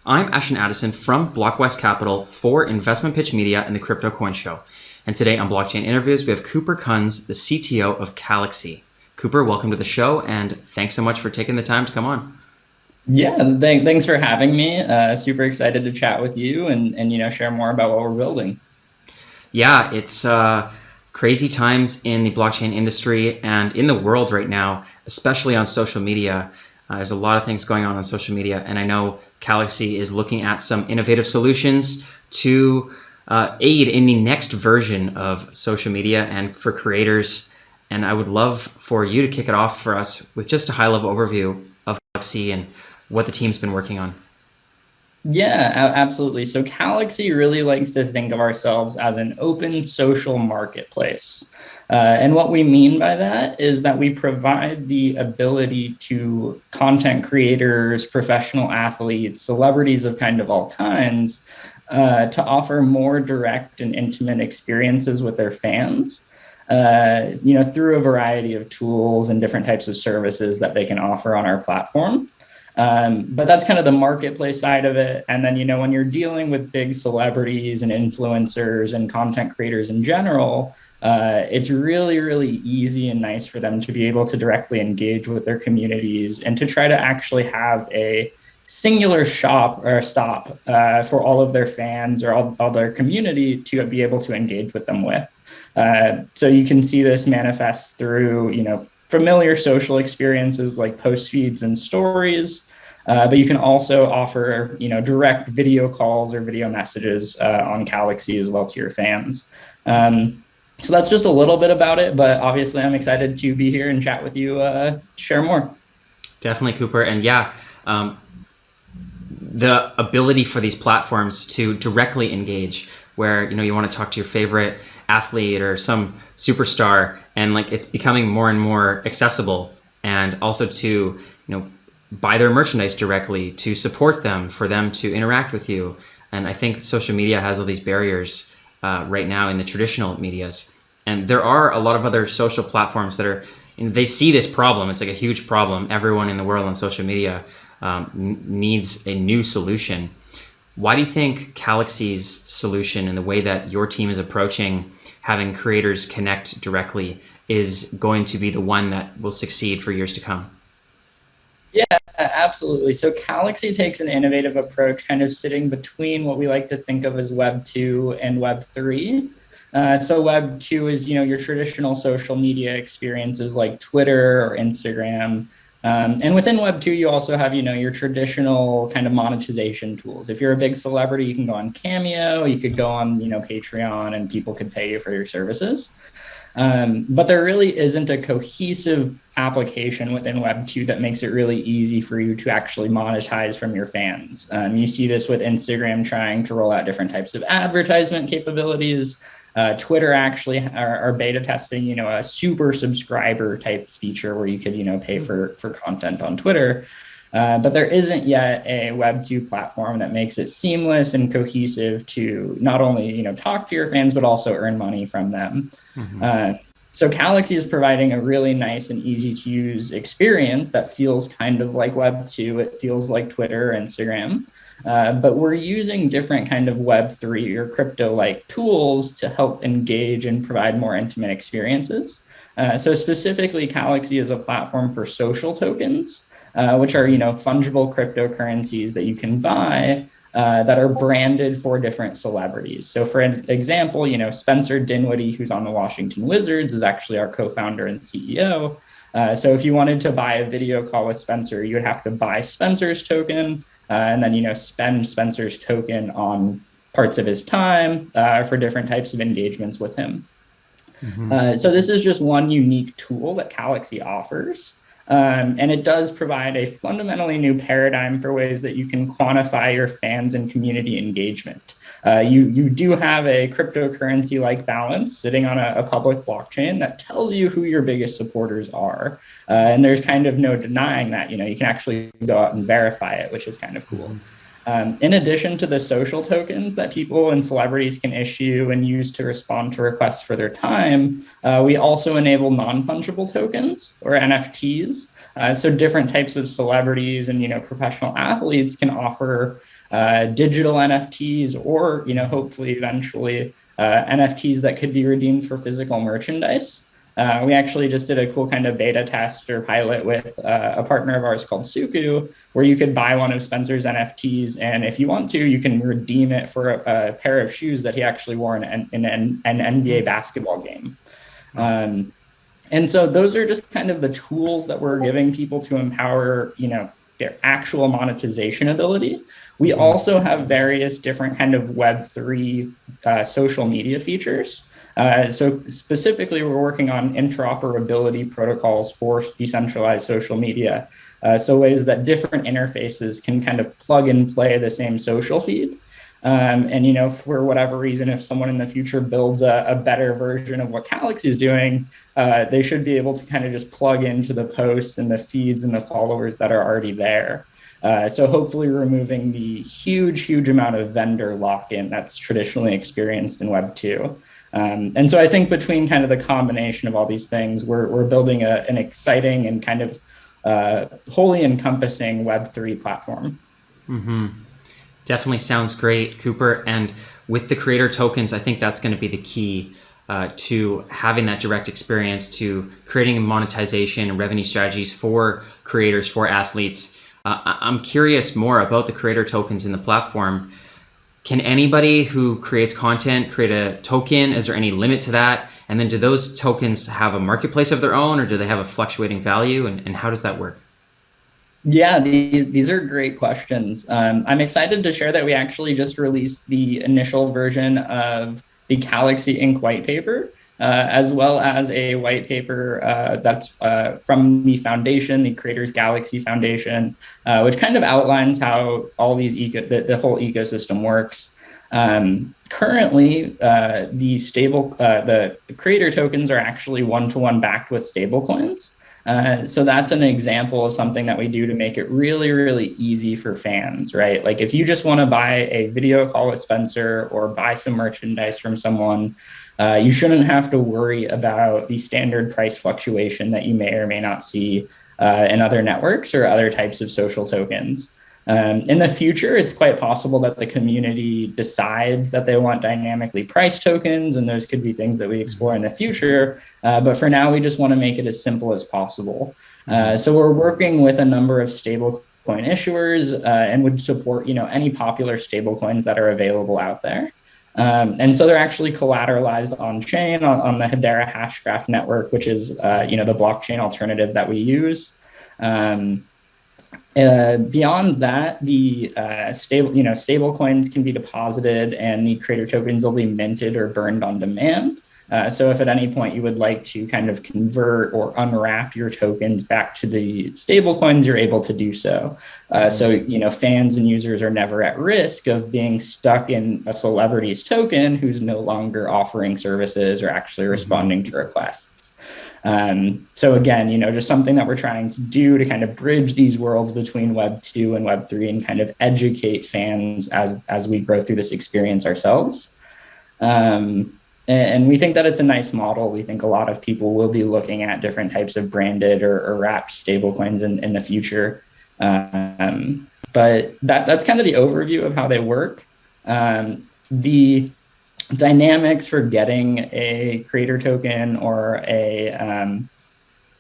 I'm Ashton Addison from Blockwest Capital for Investment Pitch Media and the Crypto Coin Show. And today on Blockchain Interviews, we have Cooper Kunz, the CTO of Calaxy. Cooper, welcome to the show, and thanks so much for taking the time to come on. Yeah, thanks for having me. Super excited to chat with you and share more about what we're building. Yeah, it's crazy times in the blockchain industry and in the world right now, especially on social media. There's a lot of things going on social media, and I know Calaxy is looking at some innovative solutions to aid in the next version of social media and for creators. And I would love for you to kick it off for us with just a high-level overview of Calaxy and what the team's been working on. Yeah, absolutely. So Calaxy really likes to think of ourselves as an open social marketplace. And what we mean by that is that we provide the ability to content creators, professional athletes, celebrities of kind of all kinds, to offer more direct and intimate experiences with their fans. Through a variety of tools and different types of services that they can offer on our platform. But that's kind of the marketplace side of it. And then, when you're dealing with big celebrities and influencers and content creators in general, it's really, really easy and nice for them to be able to directly engage with their communities and to try to actually have a singular shop or stop for all of their fans or all their community to be able to engage with them with. So you can see this manifest through, familiar social experiences like post feeds and stories, but you can also offer, direct video calls or video messages on Calaxy as well to your fans. So that's just a little bit about it, but obviously I'm excited to be here and chat with you, share more. Definitely, Cooper. And yeah, the ability for these platforms to directly engage where, you want to talk to your favorite athlete or some superstar, and it's becoming more and more accessible, and also to, buy their merchandise directly, to support them, for them to interact with you. And I think social media has all these barriers right now in the traditional medias. And there are a lot of other social platforms that they see this problem. It's like a huge problem. Everyone in the world on social media needs a new solution. Why do you think Calaxy's solution and the way that your team is approaching having creators connect directly is going to be the one that will succeed for years to come? Yeah, absolutely. So Calaxy takes an innovative approach, kind of sitting between what we like to think of as Web 2 and Web 3. So Web 2 is, your traditional social media experiences like Twitter or Instagram. And within Web 2, you also have, your traditional kind of monetization tools. If you're a big celebrity, you can go on Cameo, you could go on, Patreon, and people could pay you for your services. But there really isn't a cohesive application within Web 2 that makes it really easy for you to actually monetize from your fans. You see this with Instagram trying to roll out different types of advertisement capabilities. Twitter actually are beta testing, a super subscriber type feature where you could, pay for content on Twitter. But there isn't yet a Web 2 platform that makes it seamless and cohesive to not only, talk to your fans, but also earn money from them. Mm-hmm. So Calaxy is providing a really nice and easy to use experience that feels kind of like Web 2. It feels like Twitter, Instagram. But we're using different kind of Web 3 or crypto-like tools to help engage and provide more intimate experiences. So specifically, Calaxy is a platform for social tokens, which are, fungible cryptocurrencies that you can buy that are branded for different celebrities. So for example, Spencer Dinwiddie, who's on the Washington Wizards, is actually our co-founder and CEO. So if you wanted to buy a video call with Spencer, you would have to buy Spencer's token and then, spend Spencer's token on parts of his time for different types of engagements with him. Mm-hmm. So this is just one unique tool that Calaxy offers. And it does provide a fundamentally new paradigm for ways that you can quantify your fans and community engagement. You do have a cryptocurrency-like balance sitting on a public blockchain that tells you who your biggest supporters are. And there's kind of no denying that, you can actually go out and verify it, which is kind of cool. In addition to the social tokens that people and celebrities can issue and use to respond to requests for their time, we also enable non-fungible tokens or NFTs So different types of celebrities and, professional athletes can offer digital NFTs or, hopefully eventually NFTs that could be redeemed for physical merchandise. We actually just did a cool kind of beta test or pilot with a partner of ours called Suku, where you could buy one of Spencer's NFTs, and if you want to, you can redeem it for a pair of shoes that he actually wore in an NBA basketball game. And so those are just kind of the tools that we're giving people to empower, their actual monetization ability. We also have various different kind of Web3 social media features. So specifically, we're working on interoperability protocols for decentralized social media. So ways that different interfaces can kind of plug and play the same social feed. And, for whatever reason, if someone in the future builds a better version of what Calaxy is doing, they should be able to kind of just plug into the posts and the feeds and the followers that are already there. So hopefully removing the huge amount of vendor lock-in that's traditionally experienced in Web 2. And so I think between kind of the combination of all these things, we're building an exciting and kind of wholly encompassing Web3 platform. Definitely sounds great, Cooper. And with the creator tokens, I think that's going to be the key to having that direct experience, to creating monetization and revenue strategies for creators, for athletes. I'm curious more about the creator tokens in the platform. Can anybody who creates content create a token? Is there any limit to that? And then do those tokens have a marketplace of their own, or do they have a fluctuating value? And how does that work? Yeah, these are great questions. I'm excited to share that we actually just released the initial version of the Calaxy Inc. white paper, as well as a white paper that's from the foundation, the Creators Galaxy Foundation, which kind of outlines how all these the whole ecosystem works. Currently, the creator tokens are actually one-to-one backed with stablecoins. So that's an example of something that we do to make it really easy for fans, right? Like if you just want to buy a video call with Spencer or buy some merchandise from someone, you shouldn't have to worry about the standard price fluctuation that you may or may not see in other networks or other types of social tokens. In the future, it's quite possible that the community decides that they want dynamically priced tokens, and those could be things that we explore in the future. But for now, we just want to make it as simple as possible. So we're working with a number of stablecoin issuers and would support, any popular stablecoins that are available out there. And so they're actually collateralized on chain on the Hedera Hashgraph network, which is, the blockchain alternative that we use. Beyond that, the stable coins can be deposited, and the creator tokens will be minted or burned on demand. So if at any point you would like to kind of convert or unwrap your tokens back to the stable coins, you're able to do so. So fans and users are never at risk of being stuck in a celebrity's token who's no longer offering services or actually responding to requests. So again, just something that we're trying to do to kind of bridge these worlds between Web 2 and Web 3 and kind of educate fans as we grow through this experience ourselves. And we think that it's a nice model. We think a lot of people will be looking at different types of branded or wrapped stablecoins in the future. But that's kind of the overview of how they work. The dynamics for getting a creator token or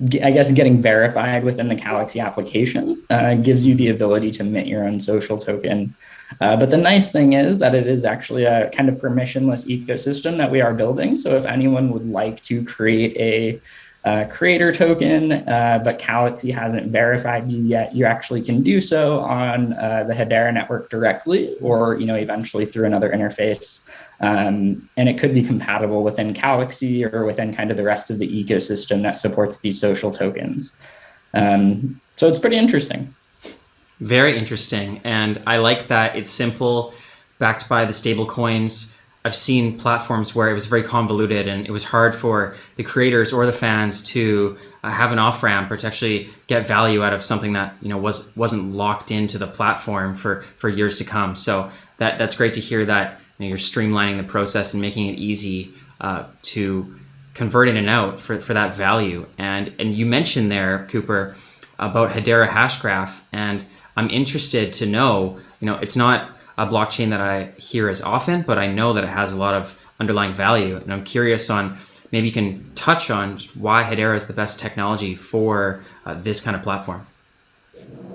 getting verified within the Calaxy application gives you the ability to mint your own social token. But the nice thing is that it is actually a kind of permissionless ecosystem that we are building. So if anyone would like to create a creator token, but Calaxy hasn't verified you yet, you actually can do so on the Hedera network directly, or eventually through another interface. And it could be compatible within Calaxy or within kind of the rest of the ecosystem that supports these social tokens. So it's pretty interesting. Very interesting. And I like that it's simple, backed by the stable coins. I've seen platforms where it was very convoluted and it was hard for the creators or the fans to have an off-ramp or to actually get value out of something that wasn't locked into the platform for years to come. So that's great to hear that you're streamlining the process and making it easy to convert in and out for that value. And you mentioned there, Cooper, about Hedera Hashgraph, and I'm interested to know, it's not a blockchain that I hear as often, but I know that it has a lot of underlying value, and I'm curious on, maybe you can touch on why Hedera is the best technology for this kind of platform.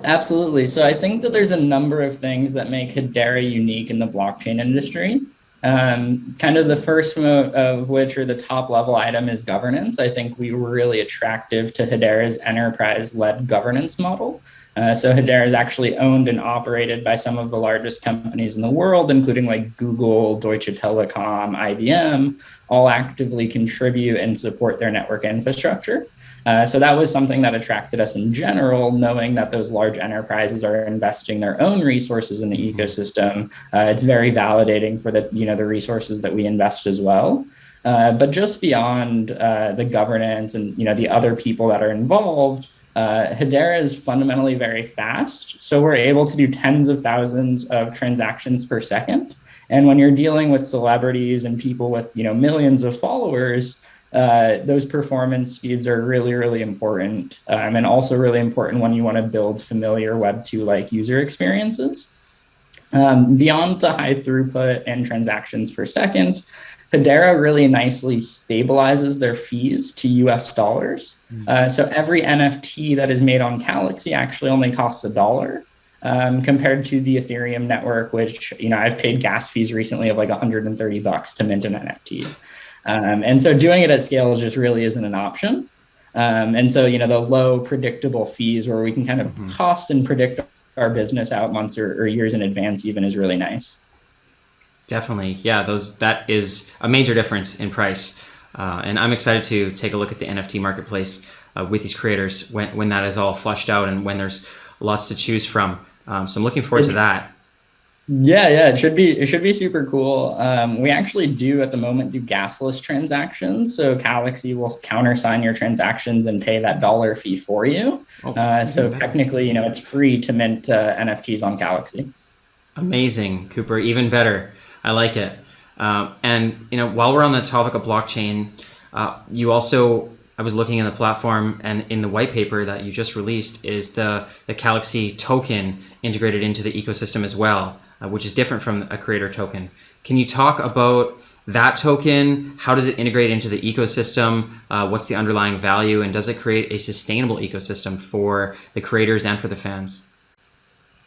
Absolutely. So I think that there's a number of things that make Hedera unique in the blockchain industry. Kind of the first of which, or the top level item, is governance. I think we were really attractive to Hedera's enterprise-led governance model. So Hedera is actually owned and operated by some of the largest companies in the world, including like Google, Deutsche Telekom, IBM, all actively contribute and support their network infrastructure. So that was something that attracted us in general, knowing that those large enterprises are investing their own resources in the ecosystem. It's very validating for the resources that we invest as well. But just beyond the governance and the other people that are involved, Hedera is fundamentally very fast. So we're able to do tens of thousands of transactions per second. And when you're dealing with celebrities and people with millions of followers, those performance speeds are really, really important, and also really important when you want to build familiar Web 2-like user experiences. Beyond the high throughput and transactions per second, Hedera really nicely stabilizes their fees to US dollars. So every NFT that is made on Calaxy actually only costs $1. Compared to the Ethereum network, which I've paid gas fees recently of like $130 to mint an NFT. And so doing it at scale just really isn't an option. And so, the low predictable fees where we can kind of cost and predict our business out months or years in advance even is really nice. Definitely. Yeah, that is a major difference in price. And I'm excited to take a look at the NFT marketplace with these creators when that is all flushed out and when there's lots to choose from. So I'm looking forward to that. Yeah, it should be super cool. We actually at the moment do gasless transactions. So Calaxy will countersign your transactions and pay that dollar fee for you. So technically, it's free to mint NFTs on Calaxy. Amazing, Cooper. Even better. I like it. And while we're on the topic of blockchain, I was looking in the platform, and in the white paper that you just released is the Calaxy token integrated into the ecosystem as well, which is different from a creator token. Can you talk about that token? How does it integrate into the ecosystem? What's the underlying value? And does it create a sustainable ecosystem for the creators and for the fans?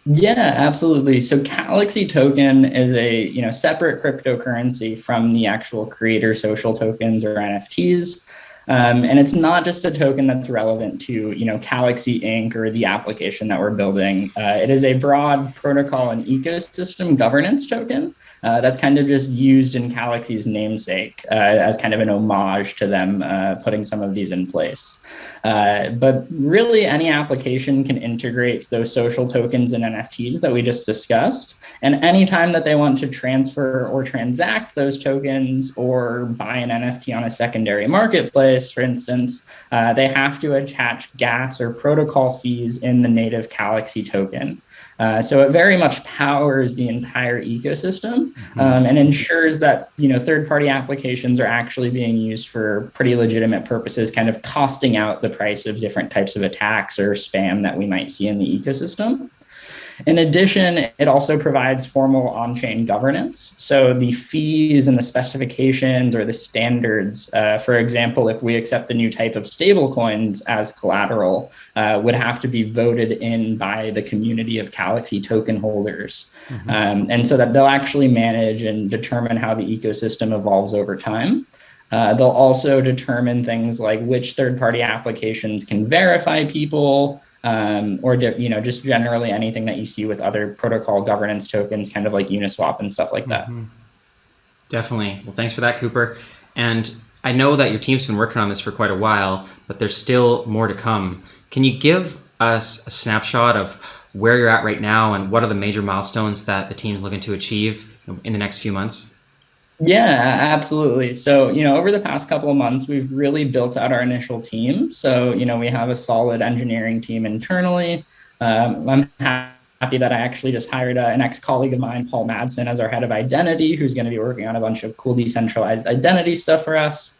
Yeah, absolutely. So Calaxy token is a separate cryptocurrency from the actual creator social tokens or NFTs. And it's not just a token that's relevant to, Calaxy Inc. or the application that we're building. It is a broad protocol and ecosystem governance token that's kind of just used in Calaxy's namesake as kind of an homage to them putting some of these in place. But really, any application can integrate those social tokens and NFTs that we just discussed. And anytime that they want to transfer or transact those tokens or buy an NFT on a secondary marketplace, for instance, they have to attach gas or protocol fees in the native Calaxy token. So it very much powers the entire ecosystem and ensures that third-party applications are actually being used for pretty legitimate purposes, kind of costing out the price of different types of attacks or spam that we might see in the ecosystem. In addition, it also provides formal on-chain governance. So the fees and the specifications or the standards, for example, if we accept a new type of stablecoins as collateral, would have to be voted in by the community of Calaxy token holders. And so that they'll actually manage and determine how the ecosystem evolves over time. They'll also determine things like which third-party applications can verify people, or just generally anything that you see with other protocol governance tokens, kind of like Uniswap and stuff like that. Definitely. Well, thanks for that, Cooper. And I know that your team's been working on this for quite a while, but there's still more to come. Can you give us a snapshot of where you're at right now and what are the major milestones that the team's looking to achieve in the next few months? Yeah, absolutely. So, over the past couple of months, we've really built out our initial team. So, we have a solid engineering team internally. I'm happy that I actually just hired an ex-colleague of mine, Paul Madsen, as our head of identity, who's going to be working on a bunch of cool decentralized identity stuff for us.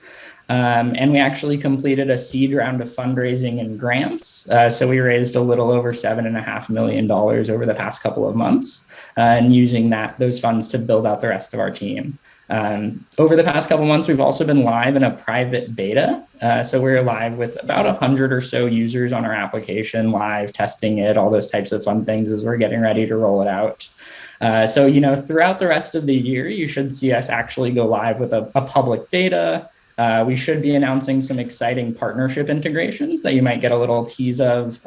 And we actually completed a seed round of fundraising and grants. So we raised a little over $7.5 million over the past couple of months, and using those funds to build out the rest of our team. Over the past couple of months, we've also been live in a private beta. So we're live with about 100 or so users on our application, live testing it, all those types of fun things as we're getting ready to roll it out. So, throughout the rest of the year, you should see us actually go live with a public beta. We should be announcing some exciting partnership integrations that you might get a little tease of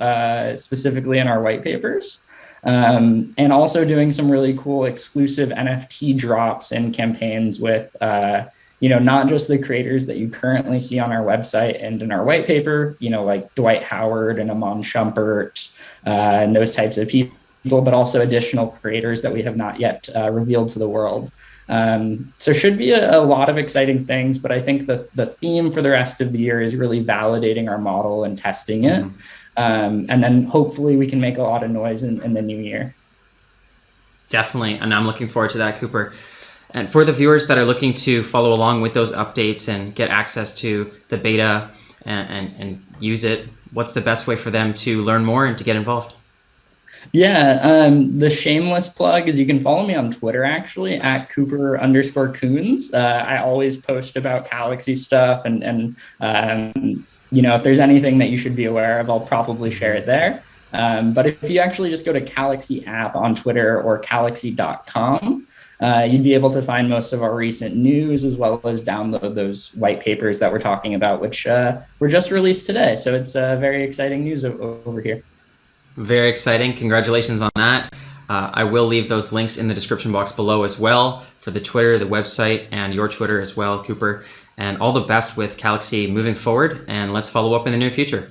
specifically in our white papers. And also doing some really cool exclusive NFT drops and campaigns with, not just the creators that you currently see on our website and in our white paper, like Dwight Howard and Amon Shumpert and those types of people, but also additional creators that we have not yet revealed to the world. So should be a lot of exciting things, but I think the theme for the rest of the year is really validating our model and testing it. And then hopefully we can make a lot of noise in the new year. Definitely. And I'm looking forward to that, Cooper. And for the viewers that are looking to follow along with those updates and get access to the beta and use it, what's the best way for them to learn more and to get involved? Yeah, the shameless plug is you can follow me on Twitter, actually, at Cooper_Kunz. I always post about Calaxy stuff, and if there's anything that you should be aware of, I'll probably share it there. But if you actually just go to Calaxy app on Twitter or calaxy.com, you'd be able to find most of our recent news, as well as download those white papers that we're talking about, which were just released today. So it's very exciting news over here. Very exciting. Congratulations on that. I will leave those links in the description box below as well for the Twitter, the website, and your Twitter as well, Cooper. And all the best with Calaxy moving forward, and let's follow up in the near future.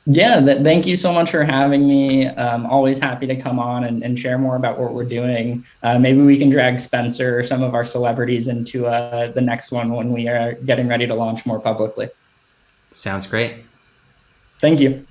Yeah, thank you so much for having me. Always happy to come on and share more about what we're doing. Maybe we can drag Spencer or some of our celebrities into the next one when we are getting ready to launch more publicly. Sounds great. Thank you.